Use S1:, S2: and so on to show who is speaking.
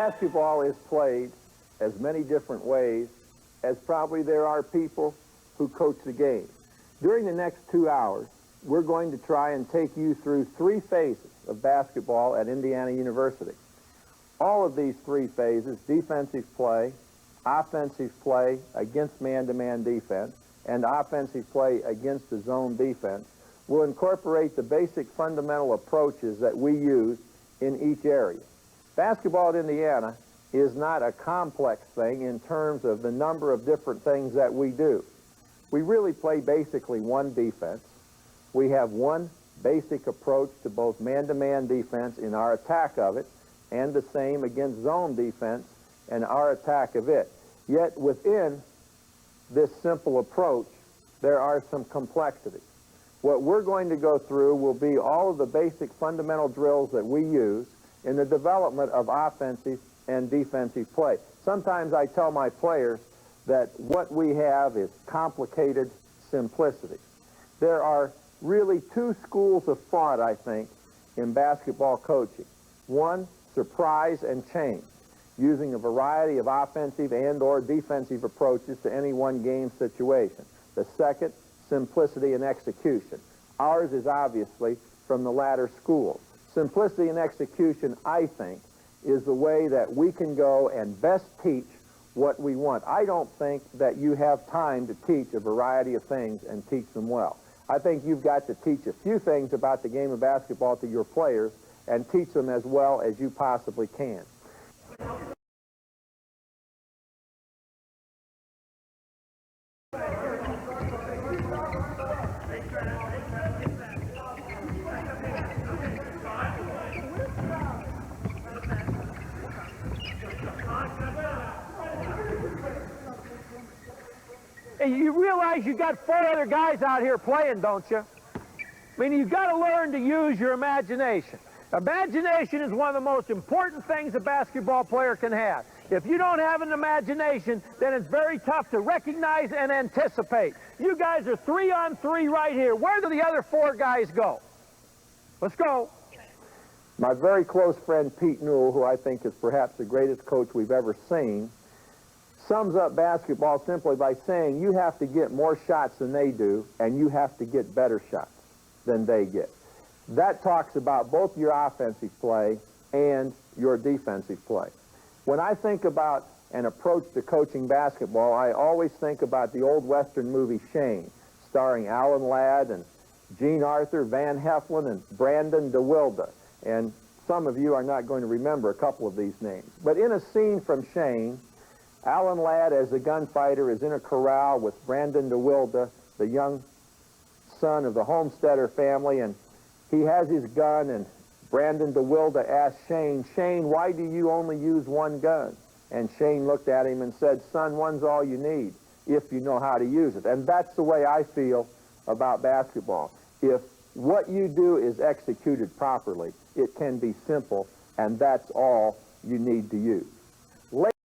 S1: Basketball is played as many different ways as probably there are people who coach the game. During the next 2 hours, we're going to try and take you through 3 phases of basketball at Indiana University. All of these 3 phases, defensive play, offensive play against man-to-man defense, and offensive play against the zone defense, will incorporate the basic fundamental approaches that we use in each area. Basketball at Indiana is not a complex thing in terms of the number of different things that we do. We really play basically one defense. We have one basic approach to both man-to-man defense in our attack of it, and the same against zone defense and our attack of it. Yet within this simple approach, there are some complexities. What we're going to go through will be all of the basic fundamental drills that we use in the development of offensive and defensive play. Sometimes I tell my players that what we have is complicated simplicity. There are really 2 schools of thought, I think, in basketball coaching. One, surprise and change, using a variety of offensive and or defensive approaches to any one game situation. The second, simplicity and execution. Ours is obviously from the latter school. Simplicity and execution, I think, is the way that we can go and best teach what we want. I don't think that you have time to teach a variety of things and teach them well. I think you've got to teach a few things about the game of basketball to your players and teach them as well as you possibly can.
S2: You realize you got 4 other guys out here playing, don't you? I mean, you've got to learn to use your imagination. Imagination is one of the most important things a basketball player can have. If you don't have an imagination, then it's very tough to recognize and anticipate. You guys are 3-on-3 right here. Where do the other 4 guys go? Let's go.
S1: My very close friend Pete Newell, who I think is perhaps the greatest coach we've ever seen, sums up basketball simply by saying you have to get more shots than they do, and you have to get better shots than they get. That talks about both your offensive play and your defensive play. When I think about an approach to coaching basketball, I always think about the old Western movie Shane, starring Alan Ladd and Gene Arthur, Van Heflin, and Brandon DeWilde. And some of you are not going to remember a couple of these names. But in a scene from Shane, Alan Ladd, as the gunfighter, is in a corral with Brandon DeWilde, the young son of the Homesteader family, and he has his gun, and Brandon DeWilde asks Shane, "Shane, why do you only use one gun?" And Shane looked at him and said, "Son, one's all you need if you know how to use it." And that's the way I feel about basketball. If what you do is executed properly, it can be simple, and that's all you need to use.